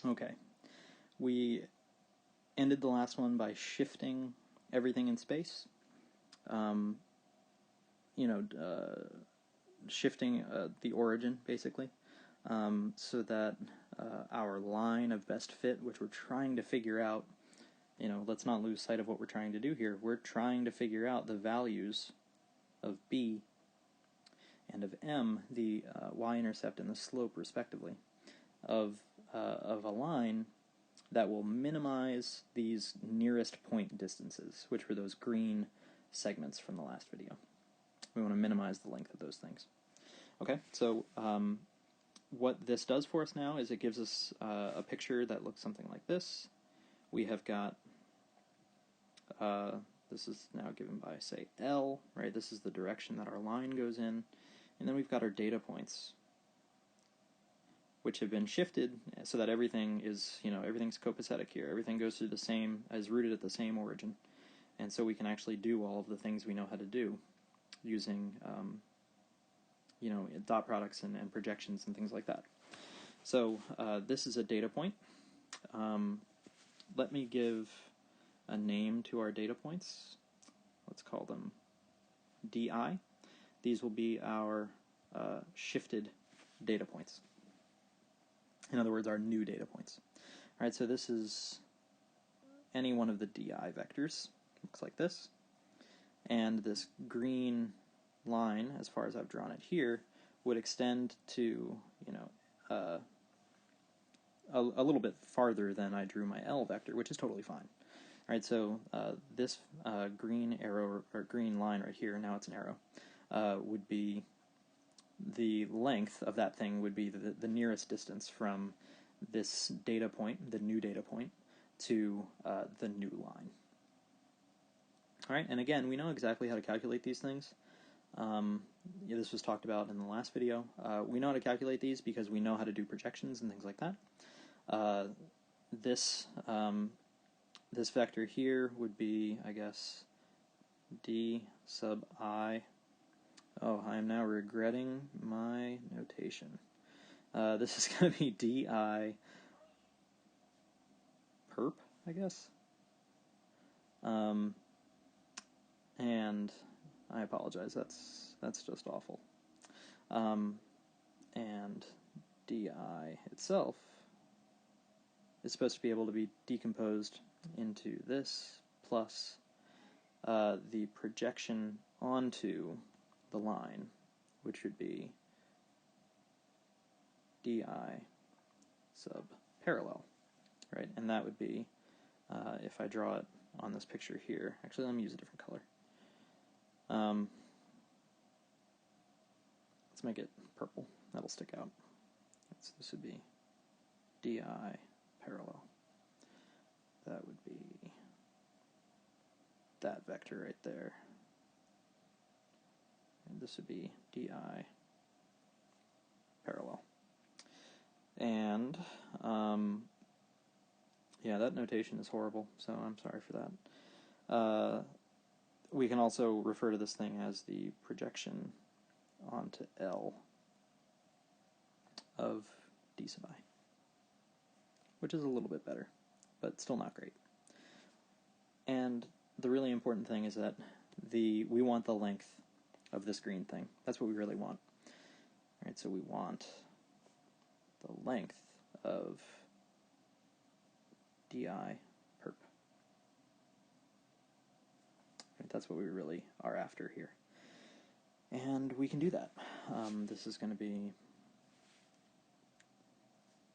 Okay, we ended the last one by shifting everything in space. Um, shifting the origin, basically, so that our line of best fit, which we're trying to figure out, let's not lose sight of what we're trying to do here. We're trying to figure out the values of b and of m, the y-intercept and the slope, respectively, of a line that will minimize these nearest point distances, which were those green segments from the last video. We want to minimize the length of those things. Okay, so what this does for us now is it gives us a picture that looks something like this. We have got, this is now given by, say, L, right? This is the direction that our line goes in. And then we've got our data points, which have been shifted so that everything is, everything's copacetic here. Everything goes through the same, is rooted at the same origin. And so we can actually do all of the things we know how to do using, dot products and projections and things like that. So this is a data point. Let me give a name to our data points. Let's call them DI. These will be our shifted data points. In other words, our new data points. All right, so this is any one of the DI vectors. Looks like this. And this green line, as far as I've drawn it here, would extend to, a little bit farther than I drew my L vector, which is totally fine. All right, so this green arrow, or green line right here, now it's an arrow, would be the length of that thing would be the nearest distance from this data point, the new data point, to the new line. All right, and again, we know exactly how to calculate these things. This was talked about in the last video. We know how to calculate these because we know how to do projections and things like that. This vector here would be, I guess, d sub I. Oh, I am now regretting my notation. This is going to be di perp, I guess. And I apologize, that's just awful. And di itself is supposed to be able to be decomposed into this plus the projection onto the line, which would be di sub parallel, right? And that would be, if I draw it on this picture here, actually let me use a different color. Let's make it purple, that'll stick out. So this would be di parallel. That would be that vector right there. And this would be di parallel. And, yeah, that notation is horrible, so I'm sorry for that. We can also refer to this thing as the projection onto L of d sub I, which is a little bit better, but still not great. And the really important thing is that we want the length of this green thing. That's what we really want. All right, so we want the length of di perp. Right, that's what we really are after here. And we can do that. This is going to be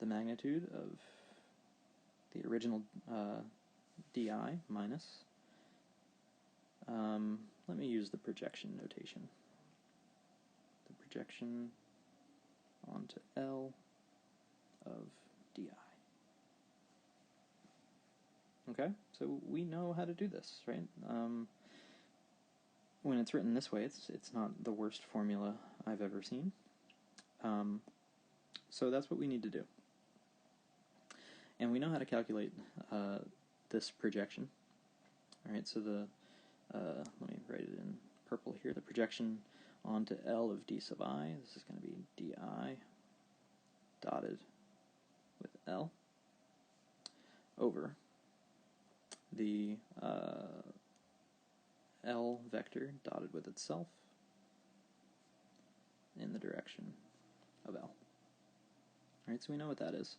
the magnitude of the original di minus, let me use the projection notation. The projection onto L of di. Okay, so we know how to do this, right? When it's written this way, it's not the worst formula I've ever seen. So that's what we need to do. And we know how to calculate this projection. All right, so let me write it in purple here. The projection onto L of d sub I, this is going to be di dotted with L. over the L vector dotted with itself in the direction of L. Alright, so we know what that is.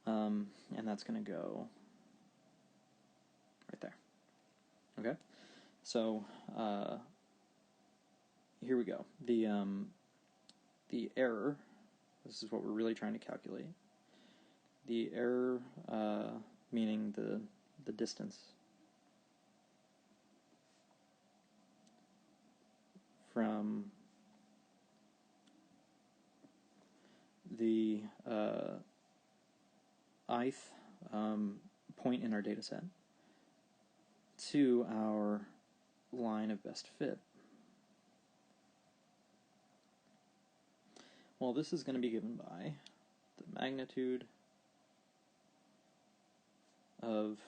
And that's going to go right there. Okay? So, here we go. The error, this is what we're really trying to calculate. The error, meaning the distance from the ith point in our data set to our line of best fit. Well, this is going to be given by the magnitude of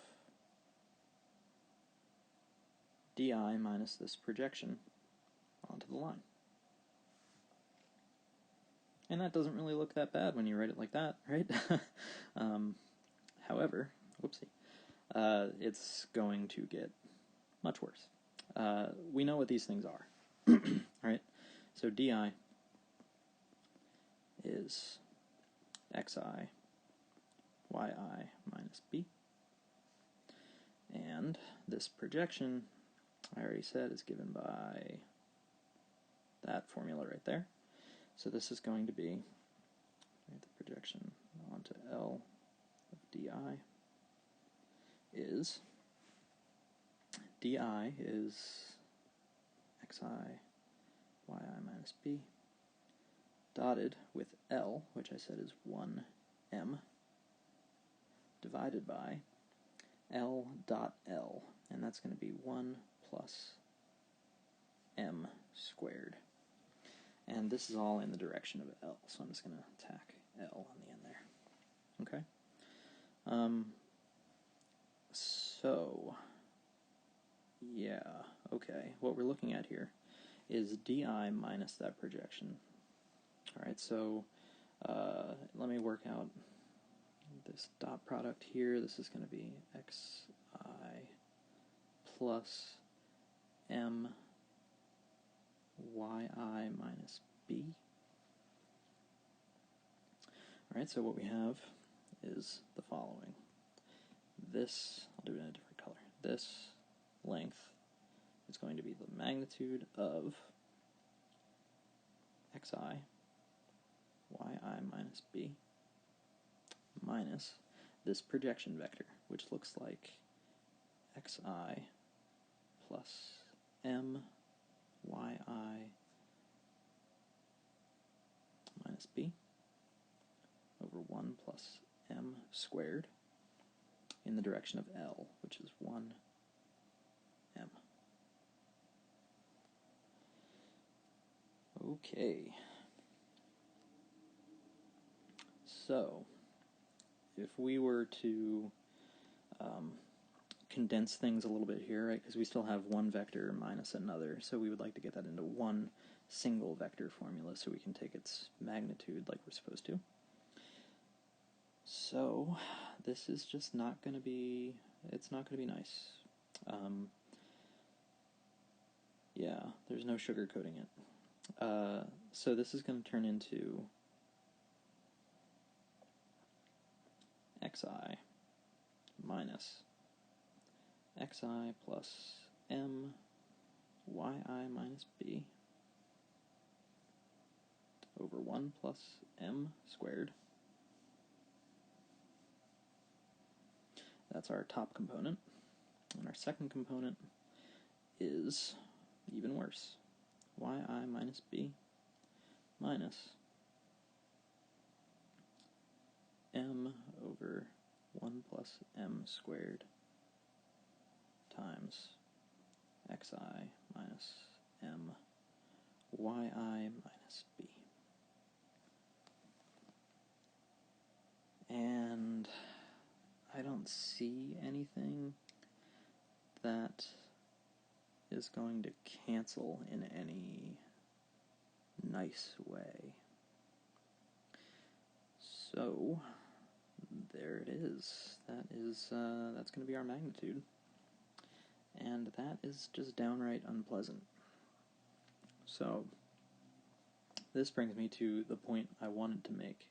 di minus this projection onto the line. And that doesn't really look that bad when you write it like that, right? However, whoopsie, it's going to get much worse. We know what these things are, right? So di is xi yi minus b. And this projection, I already said, is given by that formula right there. So this is going to be the projection onto L of di is xi yi minus b dotted with L, which I said is 1m, divided by L dot L, and that's going to be 1 plus m squared. And this is all in the direction of L, so I'm just going to tack L on the end there. Okay? So, yeah, okay, what we're looking at here is di minus that projection. Alright, so let me work out this dot product here. This is going to be xi plus m yi minus b. Alright, so what we have is the following. This, I'll do it in a different color. This length is going to be the magnitude of xi yi minus b minus this projection vector, which looks like xi plus m yi minus b over 1 plus m squared in the direction of L, which is 1m. Okay. So, if we were to condense things a little bit here, right, because we still have one vector minus another, so we would like to get that into one single vector formula so we can take its magnitude like we're supposed to. So, this is just not going to be, it's not going to be nice. Yeah, there's no sugarcoating it. So this is going to turn into xi minus xi plus m yi minus b over 1 plus m squared. That's our top component. And our second component is even worse. Yi minus b minus m over 1 plus m squared times xi minus m yi minus b. And I don't see anything that is going to cancel in any nice way. So there it is. That's going to be our magnitude. And that is just downright unpleasant. So, this brings me to the point I wanted to make,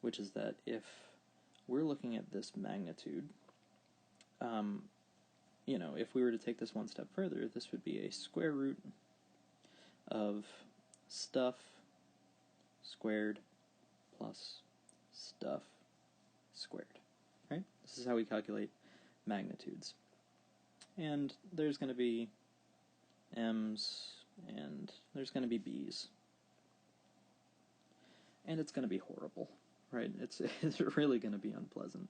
which is that if we're looking at this magnitude, if we were to take this one step further, this would be a square root of stuff squared plus stuff squared, right? This is how we calculate magnitudes. And there's going to be m's and there's going to be b's. And it's going to be horrible, right? It's really going to be unpleasant.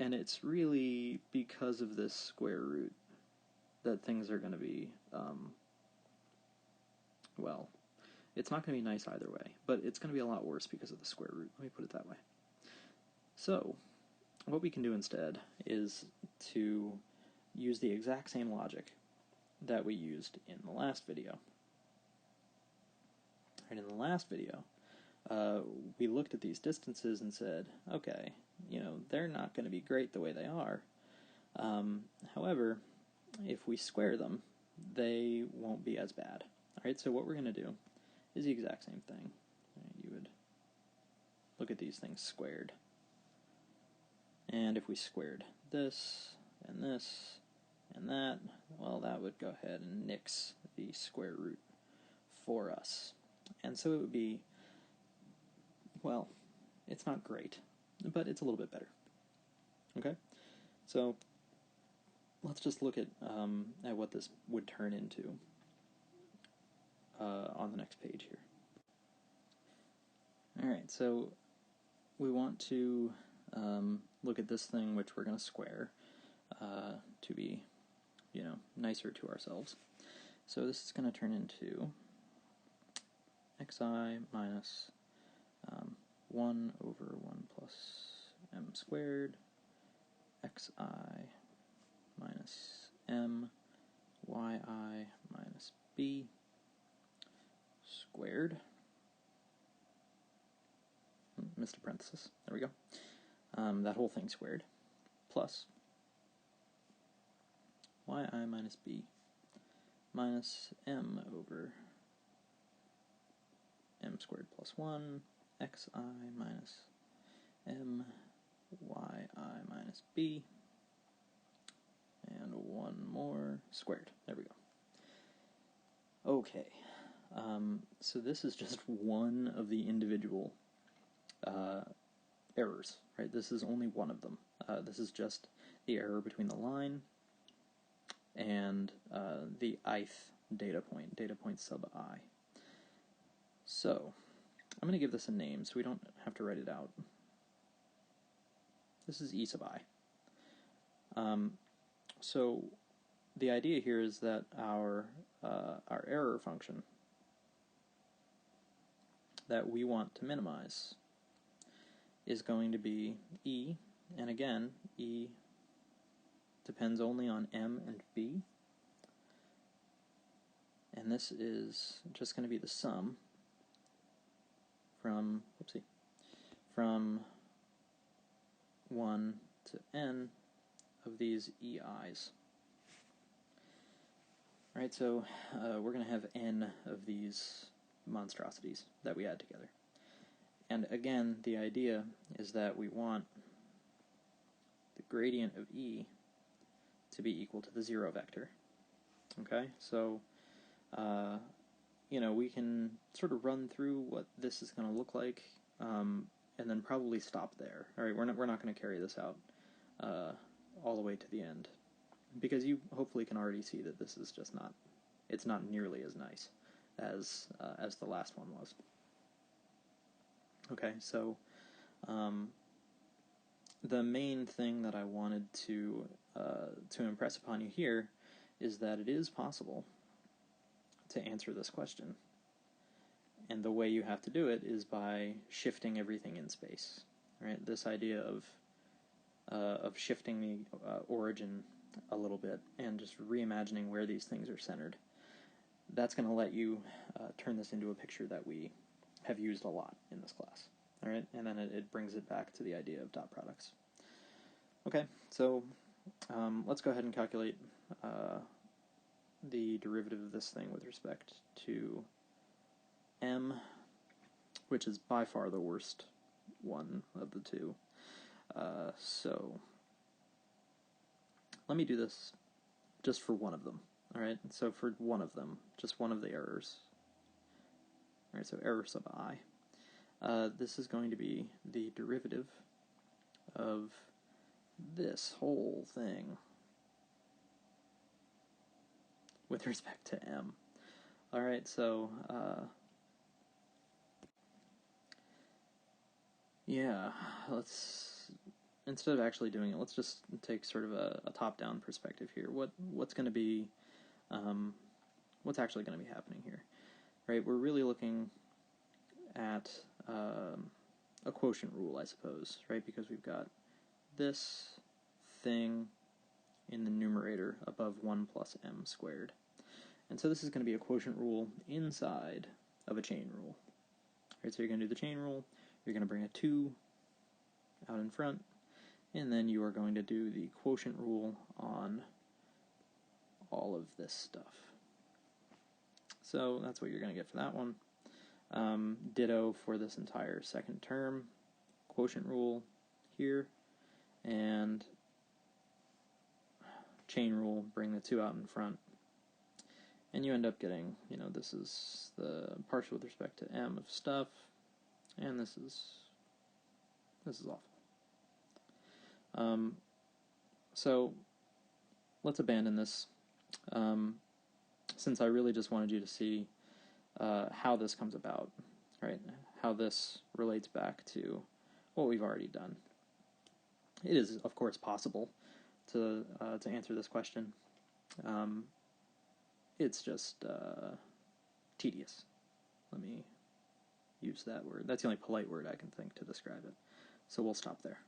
And it's really because of this square root that things are going to be, it's not going to be nice either way, but it's going to be a lot worse because of the square root. Let me put it that way. So, what we can do instead is to use the exact same logic that we used in the last video. And in the last video, we looked at these distances and said, okay, they're not going to be great the way they are. However, if we square them, they won't be as bad. All right, so what we're going to do is the exact same thing. You would look at these things squared. And if we squared this and that, well, that would go ahead and nix the square root for us. And so it would be, well, it's not great, but it's a little bit better. Okay? So let's just look at what this would turn into on the next page here. Alright, so we want to look at this thing which we're going to square to be, nicer to ourselves. So this is going to turn into xi minus 1 over 1 plus m squared, xi minus m, yi minus b squared. Missed a parenthesis. There we go. That whole thing squared. Plus yi minus b minus m over m squared plus 1, xi minus m, yi minus b, and one more squared. There we go. Okay, so this is just one of the individual errors, right? This is only one of them. This is just the error between the line and the ith data point sub I. So, I'm going to give this a name so we don't have to write it out. This is E sub I. So, the idea here is that our error function that we want to minimize is going to be E, and again, E depends only on M and B, and this is just going to be the sum from 1 to n of these EIs. Alright, so we're going to have n of these monstrosities that we add together. And again, the idea is that we want the gradient of E to be equal to the 0 vector. Okay, so we can sort of run through what this is going to look like, and then probably stop there. All right, we're not going to carry this out all the way to the end, because you hopefully can already see that this is just it's not nearly as nice as the last one was. Okay, so the main thing that I wanted to impress upon you here is that it is possible to answer this question. And the way you have to do it is by shifting everything in space. Right? This idea of shifting the origin a little bit and just reimagining where these things are centered. That's going to let you turn this into a picture that we have used a lot in this class. All right, and then it brings it back to the idea of dot products. Okay, so let's go ahead and calculate the derivative of this thing with respect to m, which is by far the worst one of the two. So let me do this just for one of them. All right, so for one of them, just one of the errors. All right, so error sub I. This is going to be the derivative of this whole thing with respect to m. All right, so yeah, instead of actually doing it, let's just take sort of a top-down perspective here. What's going to be what's actually going to be happening here, right? We're really looking at a quotient rule, I suppose, right? Because we've got this thing in the numerator above 1 plus m squared. And so this is going to be a quotient rule inside of a chain rule. Right, so you're going to do the chain rule, you're going to bring a 2 out in front, and then you are going to do the quotient rule on all of this stuff. So that's what you're going to get for that one. Ditto for this entire second term, quotient rule here, and chain rule, bring the 2 out in front. And you end up getting, this is the partial with respect to m of stuff, and this is awful. So let's abandon this, since I really just wanted you to see how this comes about, right? How this relates back to what we've already done. It is, of course, possible to answer this question. It's just tedious. Let me use that word. That's the only polite word I can think to describe it. So we'll stop there.